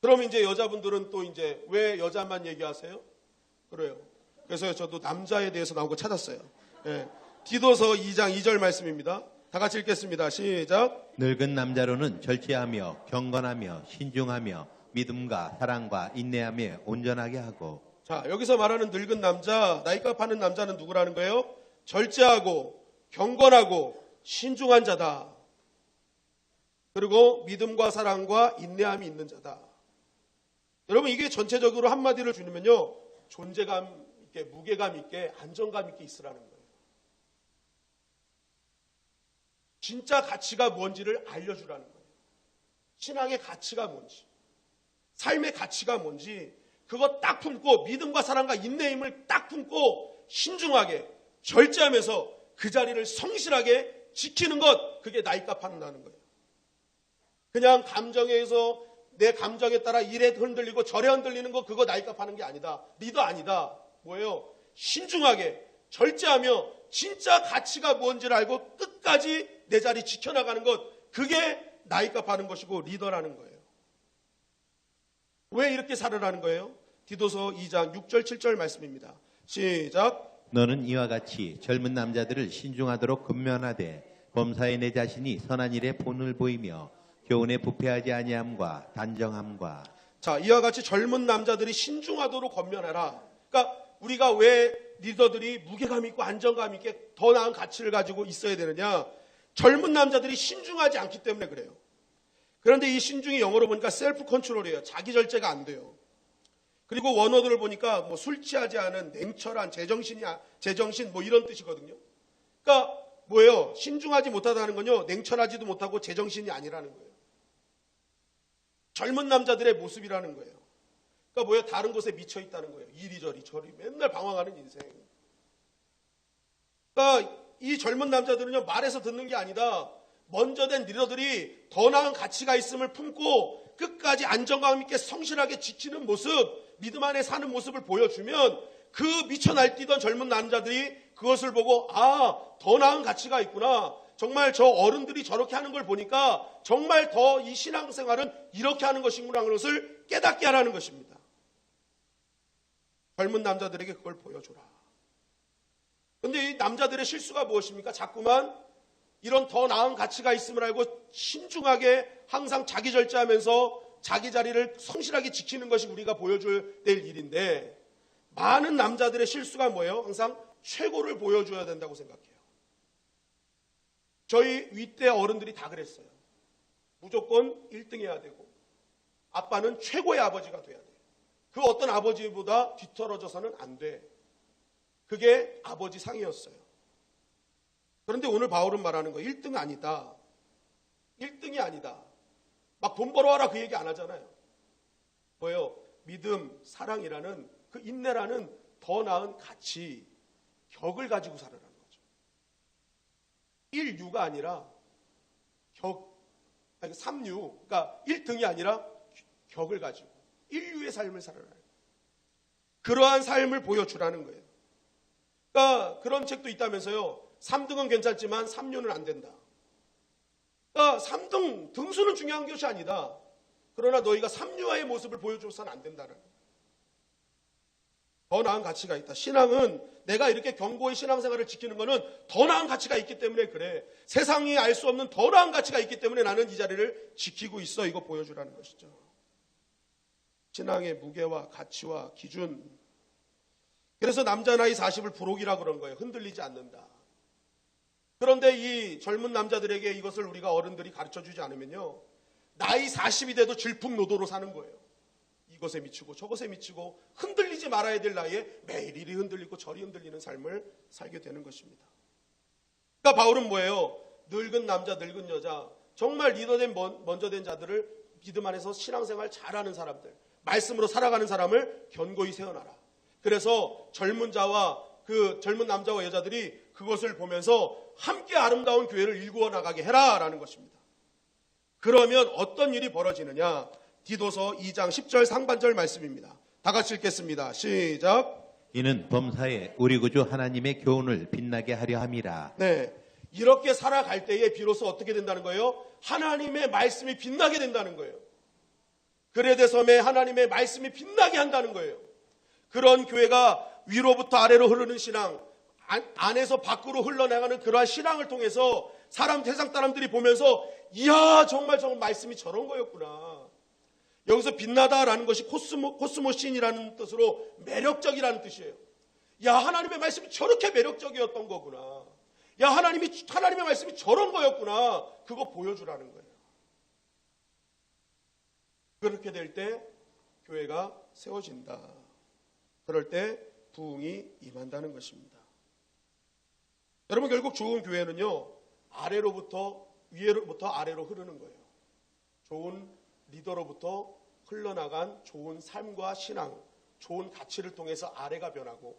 Speaker 1: 그럼 이제 여자분들은 또 이제 왜 여자만 얘기하세요? 그래요. 그래서 저도 남자에 대해서 나온 거 찾았어요. 예. 디도서 2장 2절 말씀입니다. 다 같이 읽겠습니다. 시작.
Speaker 2: 늙은 남자로는 절제하며 경건하며 신중하며 믿음과 사랑과 인내하며 온전하게 하고.
Speaker 1: 자, 여기서 말하는 늙은 남자, 나이값 하는 남자는 누구라는 거예요? 절제하고 경건하고 신중한 자다. 그리고 믿음과 사랑과 인내함이 있는 자다. 여러분, 이게 전체적으로 한마디를 주면요, 존재감 있게, 무게감 있게, 안정감 있게 있으라는 거예요. 진짜 가치가 뭔지를 알려주라는 거예요. 신앙의 가치가 뭔지, 삶의 가치가 뭔지, 그거 딱 품고 믿음과 사랑과 인내임을 딱 품고 신중하게 절제하면서 그 자리를 성실하게 지키는 것, 그게 나이값 한다는 거예요. 그냥 감정에 의해서 내 감정에 따라 이래 흔들리고 저래 흔들리는 거, 그거 나이값 하는 게 아니다. 리더 아니다. 뭐예요? 신중하게 절제하며 진짜 가치가 뭔지를 알고 끝까지 내 자리 지켜나가는 것, 그게 나이값 하는 것이고 리더라는 거예요. 왜 이렇게 살으라는 거예요? 디도서 2장 6절 7절 말씀입니다. 시작.
Speaker 2: 너는 이와 같이 젊은 남자들을 신중하도록 근면하되 범사에 내 자신이 선한 일에 본을 보이며 교훈에 부패하지 아니함과 단정함과.
Speaker 1: 자, 이와 같이 젊은 남자들이 신중하도록 권면하라. 그러니까 우리가 왜 리더들이 무게감 있고 안정감 있게 더 나은 가치를 가지고 있어야 되느냐? 젊은 남자들이 신중하지 않기 때문에 그래요. 그런데 이 신중이 영어로 보니까 셀프 컨트롤이에요. 자기 절제가 안 돼요. 그리고 원어들을 보니까 뭐 술 취하지 않은 냉철한 제정신 뭐 이런 뜻이거든요. 그러니까 뭐예요? 신중하지 못하다는 건요, 냉철하지도 못하고 제정신이 아니라는 거예요. 젊은 남자들의 모습이라는 거예요. 그러니까 뭐예요? 다른 곳에 미쳐 있다는 거예요. 이리저리 저리 맨날 방황하는 인생. 그러니까 이 젊은 남자들은요, 말해서 듣는 게 아니다. 먼저 된 리더들이 더 나은 가치가 있음을 품고 끝까지 안정감 있게 성실하게 지키는 모습, 믿음 안에 사는 모습을 보여주면 그 미쳐 날뛰던 젊은 남자들이 그것을 보고 더 나은 가치가 있구나. 정말 저 어른들이 저렇게 하는 걸 보니까 정말 더 이 신앙생활은 이렇게 하는 것이구나 하는 것을 깨닫게 하라는 것입니다. 젊은 남자들에게 그걸 보여줘라. 그런데 이 남자들의 실수가 무엇입니까? 자꾸만 이런 더 나은 가치가 있음을 알고 신중하게 항상 자기 절제하면서 자기 자리를 성실하게 지키는 것이 우리가 보여줘야 될 일인데, 많은 남자들의 실수가 뭐예요? 항상 최고를 보여줘야 된다고 생각해요. 저희 윗대 어른들이 다 그랬어요. 무조건 1등 해야 되고 아빠는 최고의 아버지가 돼야 돼. 그 어떤 아버지보다 뒤떨어져서는 안 돼. 그게 아버지 상이었어요. 그런데 오늘 바울은 말하는 거 1등 아니다. 1등이 아니다. 막 돈 벌어와라 그 얘기 안 하잖아요. 뭐예요? 믿음, 사랑이라는 그 인내라는 더 나은 가치, 격을 가지고 살아라는 거죠. 일유가 아니라 삼유, 그러니까 1등이 아니라 격을 가지고 일유의 삶을 살아라. 그러한 삶을 보여주라는 거예요. 그러니까 그런 책도 있다면서요. 3등은 괜찮지만 3유는 안 된다. 그러니까 3등, 등수는 중요한 것이 아니다. 그러나 너희가 3유와의 모습을 보여줘서는 안 된다는 거예요. 더 나은 가치가 있다. 신앙은 내가 이렇게 견고히 신앙생활을 지키는 것은 더 나은 가치가 있기 때문에 그래. 세상이 알 수 없는 더 나은 가치가 있기 때문에 나는 이 자리를 지키고 있어. 이거 보여주라는 것이죠. 신앙의 무게와 가치와 기준. 그래서 남자 나이 40을 부록이라 그런 거예요. 흔들리지 않는다. 그런데 이 젊은 남자들에게 이것을 우리가 어른들이 가르쳐주지 않으면요. 나이 40이 돼도 질풍노도로 사는 거예요. 이것에 미치고 저것에 미치고 흔들리지 말아야 될 나이에 매일 이리 흔들리고 저리 흔들리는 삶을 살게 되는 것입니다. 그러니까 바울은 뭐예요? 늙은 남자, 늙은 여자, 정말 리더된 먼저 된 자들을 믿음 안에서 신앙생활 잘하는 사람들, 말씀으로 살아가는 사람을 견고히 세워놔라. 그래서 젊은 자와 그 젊은 남자와 여자들이 그것을 보면서 함께 아름다운 교회를 일구어 나가게 해라라는 것입니다. 그러면 어떤 일이 벌어지느냐? 디도서 2장 10절 상반절 말씀입니다. 다 같이 읽겠습니다. 시작.
Speaker 2: 이는 범사에 우리 구주 하나님의 교훈을 빛나게 하려 함이라.
Speaker 1: 네, 이렇게 살아갈 때에 비로소 어떻게 된다는 거예요? 하나님의 말씀이 빛나게 된다는 거예요. 그레데 섬에 하나님의 말씀이 빛나게 한다는 거예요. 그런 교회가 위로부터 아래로 흐르는 신앙, 안에서 밖으로 흘러나가는 그러한 신앙을 통해서 세상 사람들이 보면서 이야 정말 말씀이 저런 거였구나. 여기서 빛나다라는 것이 코스모신이라는 뜻으로 매력적이라는 뜻이에요. 야, 하나님의 말씀이 저렇게 매력적이었던 거구나. 야, 하나님의 말씀이 저런 거였구나. 그거 보여주라는 거예요. 그렇게 될 때 교회가 세워진다. 그럴 때 부흥이 임한다는 것입니다. 여러분, 결국 좋은 교회는요, 위로부터 아래로 흐르는 거예요. 좋은 리더로부터 흘러나간 좋은 삶과 신앙, 좋은 가치를 통해서 아래가 변하고,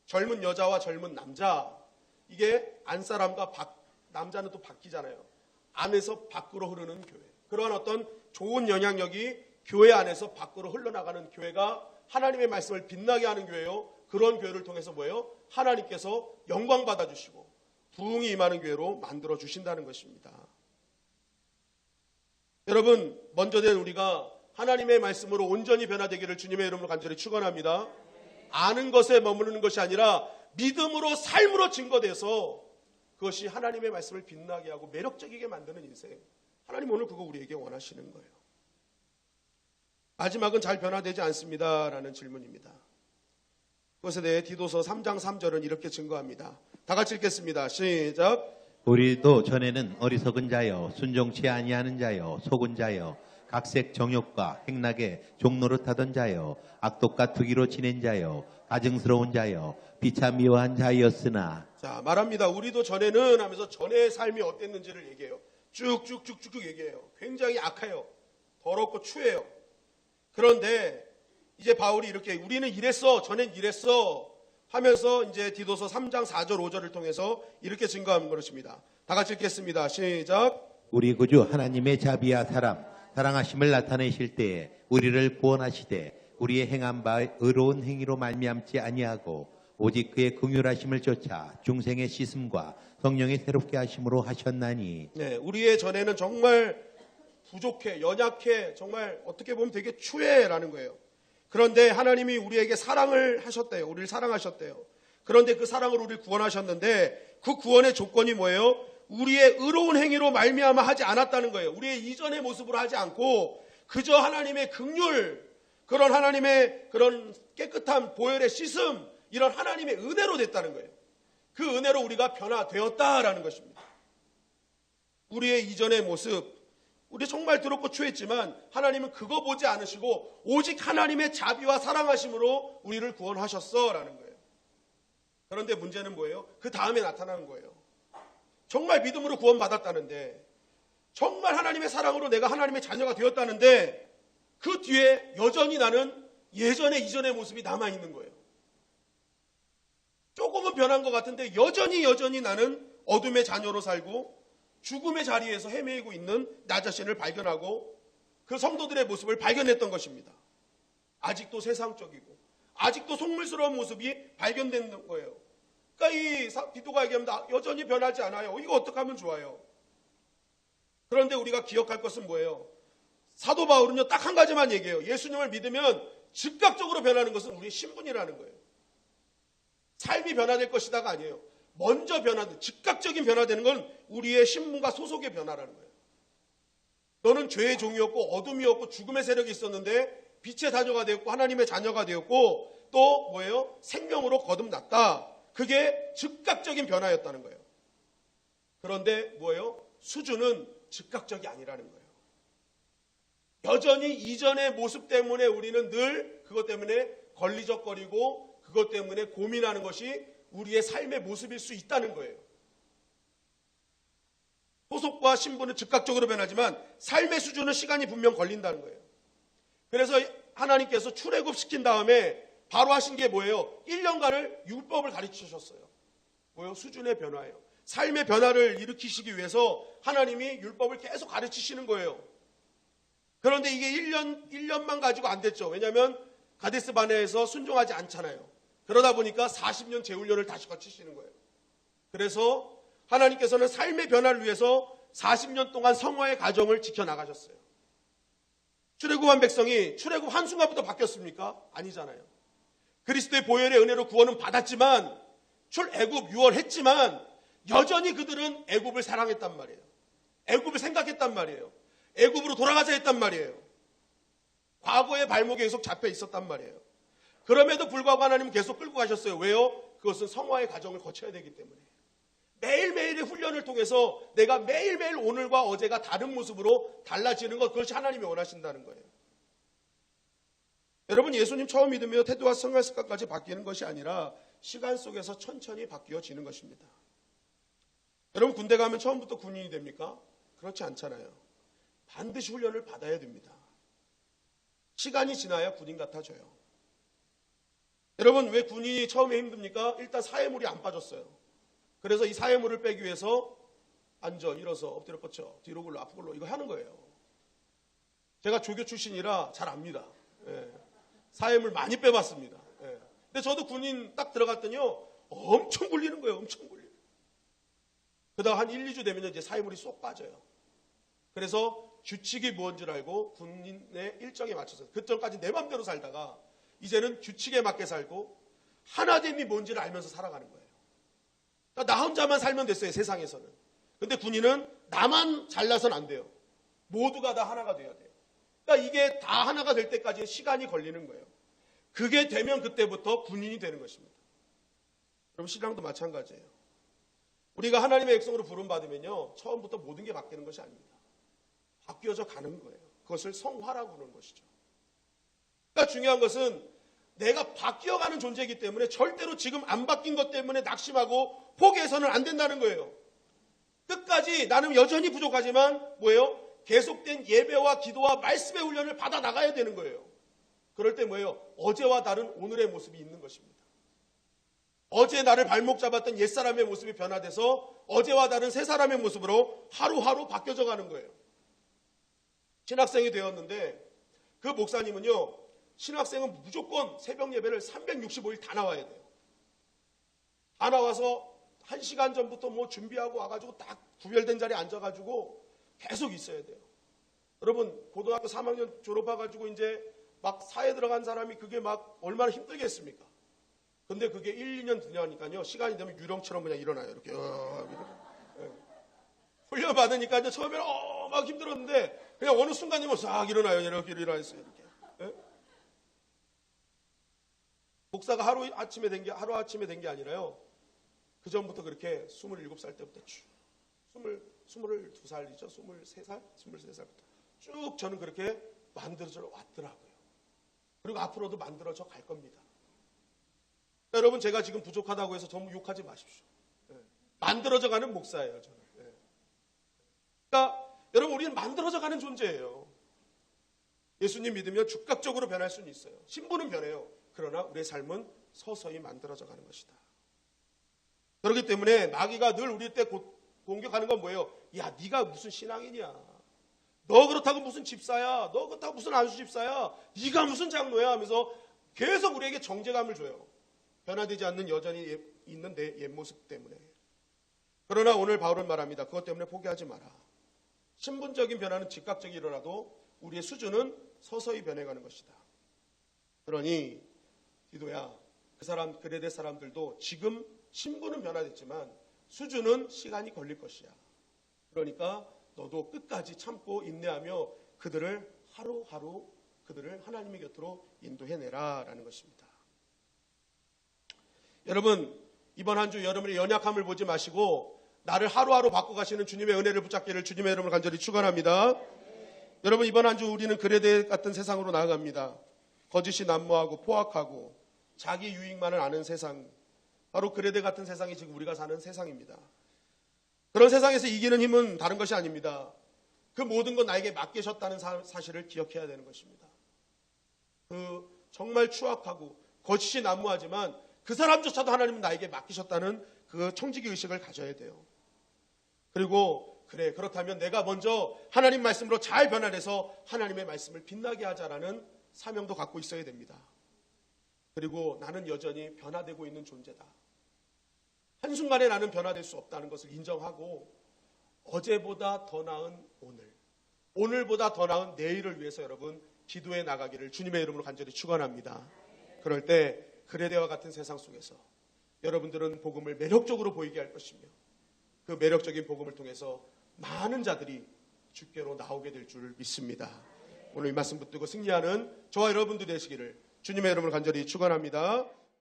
Speaker 1: 젊은 여자와 젊은 남자, 이게 안사람과 남자는 또 바뀌잖아요. 안에서 밖으로 흐르는 교회. 그러한 어떤 좋은 영향력이 교회 안에서 밖으로 흘러나가는 교회가 하나님의 말씀을 빛나게 하는 교회요. 그런 교회를 통해서 뭐예요? 하나님께서 영광 받아주시고 부흥이 임하는 교회로 만들어 주신다는 것입니다. 여러분, 먼저 된 우리가 하나님의 말씀으로 온전히 변화되기를 주님의 이름으로 간절히 축원합니다. 아는 것에 머무르는 것이 아니라 믿음으로 삶으로 증거돼서 그것이 하나님의 말씀을 빛나게 하고 매력적이게 만드는 인생. 하나님 오늘 그거 우리에게 원하시는 거예요. 마지막은 잘 변화되지 않습니다라는 질문입니다. 그것에 대해 디도서 3장 3절은 이렇게 증거합니다. 다 같이 읽겠습니다. 시작.
Speaker 2: 우리도 전에는 어리석은 자여, 순종치 아니하는 자여, 속은 자여, 각색 정욕과 행락에 종노릇하던 자여, 악독과 투기로 지낸 자여, 가증스러운 자여, 비참미워한 자였으나. 자,
Speaker 1: 말합니다. 우리도 전에는 하면서 전의 삶이 어땠는지를 얘기해요. 쭉쭉쭉쭉 얘기해요. 굉장히 악해요. 더럽고 추해요. 그런데 이제 바울이 이렇게 우리는 이랬어, 전엔 이랬어 하면서 이제 디도서 3장 4절 5절을 통해서 이렇게 증거하는 것입니다. 다 같이 읽겠습니다. 시작.
Speaker 2: 우리 구주 하나님의 자비와 사랑하심을 나타내실 때에 우리를 구원하시되 우리의 행한 바 의로운 행위로 말미암지 아니하고 오직 그의 긍휼하심을 쫓아 중생의 씻음과 성령의 새롭게 하심으로 하셨나니.
Speaker 1: 네, 우리의 전에는 정말 부족해, 연약해, 정말 어떻게 보면 되게 추해라는 거예요. 그런데 하나님이 우리에게 사랑을 하셨대요. 우리를 사랑하셨대요. 그런데 그 사랑으로 우리를 구원하셨는데 그 구원의 조건이 뭐예요? 우리의 의로운 행위로 말미암아 하지 않았다는 거예요. 우리의 이전의 모습으로 하지 않고 그저 하나님의 긍휼, 그런 하나님의 그런 깨끗한 보혈의 씻음, 이런 하나님의 은혜로 됐다는 거예요. 그 은혜로 우리가 변화되었다라는 것입니다. 우리의 이전의 모습, 우리 정말 더럽고 추했지만 하나님은 그거 보지 않으시고 오직 하나님의 자비와 사랑하심으로 우리를 구원하셨어라는 거예요. 그런데 문제는 뭐예요? 그 다음에 나타나는 거예요. 정말 믿음으로 구원받았다는데, 정말 하나님의 사랑으로 내가 하나님의 자녀가 되었다는데 그 뒤에 여전히 나는 이전의 모습이 남아있는 거예요. 조금은 변한 것 같은데 여전히 나는 어둠의 자녀로 살고 죽음의 자리에서 헤매이고 있는 나 자신을 발견하고 그 성도들의 모습을 발견했던 것입니다. 아직도 세상적이고 아직도 속물스러운 모습이 발견되는 거예요. 그러니까 이 디도가 얘기합니다. 여전히 변하지 않아요. 이거 어떻게 하면 좋아요? 그런데 우리가 기억할 것은 뭐예요? 사도 바울은요, 딱 한 가지만 얘기해요. 예수님을 믿으면 즉각적으로 변하는 것은 우리의 신분이라는 거예요. 삶이 변화될 것이다가 아니에요. 먼저 변화되는, 즉각적인 변화되는 건 우리의 신분과 소속의 변화라는 거예요. 너는 죄의 종이었고 어둠이었고 죽음의 세력이 있었는데 빛의 자녀가 되었고 하나님의 자녀가 되었고 또 뭐예요? 생명으로 거듭났다. 그게 즉각적인 변화였다는 거예요. 그런데 뭐예요? 수준은 즉각적이 아니라는 거예요. 여전히 이전의 모습 때문에 우리는 늘 그것 때문에 걸리적거리고 그것 때문에 고민하는 것이 우리의 삶의 모습일 수 있다는 거예요. 소속과 신분은 즉각적으로 변하지만 삶의 수준은 시간이 분명 걸린다는 거예요. 그래서 하나님께서 출애굽시킨 다음에 바로 하신 게 뭐예요? 1년간을 율법을 가르치셨어요. 뭐예요? 수준의 변화예요. 삶의 변화를 일으키시기 위해서 하나님이 율법을 계속 가르치시는 거예요. 그런데 이게 1년만 가지고 안 됐죠. 왜냐하면 가데스 바네에서 순종하지 않잖아요. 그러다 보니까 40년 재훈련을 다시 거치시는 거예요. 그래서 하나님께서는 삶의 변화를 위해서 40년 동안 성화의 과정을 지켜나가셨어요. 출애굽한 백성이 출애굽 한순간부터 바뀌었습니까? 아니잖아요. 그리스도의 보혈의 은혜로 구원은 받았지만 출애굽 유월했지만 여전히 그들은 애굽을 사랑했단 말이에요. 애굽을 생각했단 말이에요. 애굽으로 돌아가자 했단 말이에요. 과거의 발목에 계속 잡혀 있었단 말이에요. 그럼에도 불구하고 하나님은 계속 끌고 가셨어요. 왜요? 그것은 성화의 과정을 거쳐야 되기 때문에. 매일매일의 훈련을 통해서 내가 매일매일 오늘과 어제가 다른 모습으로 달라지는 것, 그것이 하나님이 원하신다는 거예요. 여러분, 예수님 처음 믿으며 태도와 생활 습관까지 바뀌는 것이 아니라 시간 속에서 천천히 바뀌어지는 것입니다. 여러분, 군대 가면 처음부터 군인이 됩니까? 그렇지 않잖아요. 반드시 훈련을 받아야 됩니다. 시간이 지나야 군인 같아져요. 여러분, 왜 군인이 처음에 힘듭니까? 일단 사회물이 안 빠졌어요. 그래서 이 사회물을 빼기 위해서 앉아, 일어서, 엎드려 뻗쳐, 뒤로 굴러, 앞으로 굴러, 이거 하는 거예요. 제가 조교 출신이라 잘 압니다. 예. 사회물 많이 빼봤습니다. 예. 근데 저도 군인 딱 들어갔더니요, 엄청 굴리는 거예요. 엄청 굴리는. 그러다가 한 1, 2주 되면 이제 사회물이 쏙 빠져요. 그래서 규칙이 뭔지를 알고 군인의 일정에 맞춰서, 그 전까지 내 맘대로 살다가 이제는 규칙에 맞게 살고 하나됨이 뭔지를 알면서 살아가는 거예요. 그러니까 나 혼자만 살면 됐어요, 세상에서는. 근데 군인은 나만 잘나선 안 돼요. 모두가 다 하나가 돼야 돼요. 그러니까 이게 다 하나가 될 때까지 시간이 걸리는 거예요. 그게 되면 그때부터 군인이 되는 것입니다. 그럼 신앙도 마찬가지예요. 우리가 하나님의 백성으로 부름받으면요, 처음부터 모든 게 바뀌는 것이 아닙니다. 바뀌어져 가는 거예요. 그것을 성화라고 하는 것이죠. 그러니까 중요한 것은 내가 바뀌어가는 존재이기 때문에 절대로 지금 안 바뀐 것 때문에 낙심하고 포기해서는 안 된다는 거예요. 끝까지 나는 여전히 부족하지만 뭐예요? 계속된 예배와 기도와 말씀의 훈련을 받아 나가야 되는 거예요. 그럴 때 뭐예요? 어제와 다른 오늘의 모습이 있는 것입니다. 어제 나를 발목 잡았던 옛사람의 모습이 변화돼서 어제와 다른 새 사람의 모습으로 하루하루 바뀌어져 가는 거예요. 신학생이 되었는데 그 목사님은요, 신학생은 무조건 새벽 예배를 365일 다 나와야 돼요. 다 나와서 1시간 전부터 뭐 준비하고 와가지고 딱 구별된 자리에 앉아가지고 계속 있어야 돼요. 여러분, 고등학교 3학년 졸업해가지고 이제 막 사회 들어간 사람이 그게 막 얼마나 힘들겠습니까? 근데 그게 1, 2년 지나니까요, 시간이 되면 유령처럼 그냥 일어나요. 이렇게. 네. 훈련 받으니까 이제 처음에는 막 힘들었는데 그냥 어느 순간이면 싹 일어나요. 이렇게 일어났어요. 이렇게. 네? 목사가 하루아침에 된 게 아니라요. 그 전부터 그렇게 27살 때부터 쭉 22살이죠. 23살부터 쭉 저는 그렇게 만들어져 왔더라고요. 그리고 앞으로도 만들어져 갈 겁니다. 여러분, 제가 지금 부족하다고 해서 전부 욕하지 마십시오. 만들어져 가는 목사예요, 저는. 그러니까 여러분, 우리는 만들어져 가는 존재예요. 예수님 믿으면 즉각적으로 변할 수는 있어요. 신분은 변해요. 그러나 우리의 삶은 서서히 만들어져 가는 것이다. 그렇기 때문에 마귀가 늘 우리 때 공격하는 건 뭐예요? 야, 네가 무슨 신앙이냐? 너 그렇다고 무슨 집사야? 너 그렇다고 무슨 안수 집사야? 네가 무슨 장로야? 하면서 계속 우리에게 정죄감을 줘요. 변화되지 않는 여전히 있는 내 옛 모습 때문에. 그러나 오늘 바울은 말합니다. 그것 때문에 포기하지 마라. 신분적인 변화는 즉각적이더라도 우리의 수준은 서서히 변해가는 것이다. 그러니 디도야, 그레데 사람들도 지금 신분은 변화됐지만 수준은 시간이 걸릴 것이야. 그러니까 너도 끝까지 참고 인내하며 그들을 하루하루 그들을 하나님의 곁으로 인도해내라 라는 것입니다. 여러분, 이번 한 주 여러분의 연약함을 보지 마시고 나를 하루하루 바꿔가시는 주님의 은혜를 붙잡기를 주님의 이름으로 간절히 축원합니다. 여러분, 이번 한 주 우리는 그레데 같은 세상으로 나아갑니다. 거짓이 난무하고 포악하고 자기 유익만을 아는 세상, 바로 그레데 같은 세상이 지금 우리가 사는 세상입니다. 그런 세상에서 이기는 힘은 다른 것이 아닙니다. 그 모든 건 나에게 맡기셨다는 사실을 기억해야 되는 것입니다. 그 정말 추악하고 거짓이 난무하지만 그 사람조차도 하나님은 나에게 맡기셨다는 그 청지기 의식을 가져야 돼요. 그리고 그래, 그렇다면 내가 먼저 하나님 말씀으로 잘 변화해서 하나님의 말씀을 빛나게 하자라는 사명도 갖고 있어야 됩니다. 그리고 나는 여전히 변화되고 있는 존재다. 한순간에 나는 변화될 수 없다는 것을 인정하고 어제보다 더 나은 오늘, 오늘보다 더 나은 내일을 위해서 여러분 기도해 나가기를 주님의 이름으로 간절히 축원합니다. 그럴 때 그레데와 같은 세상 속에서 여러분들은 복음을 매력적으로 보이게 할 것이며 그 매력적인 복음을 통해서 많은 자들이 주께로 나오게 될 줄 믿습니다. 오늘 이 말씀 붙들고 승리하는 저와 여러분들 되시기를 주님의 이름으로 간절히 축원합니다.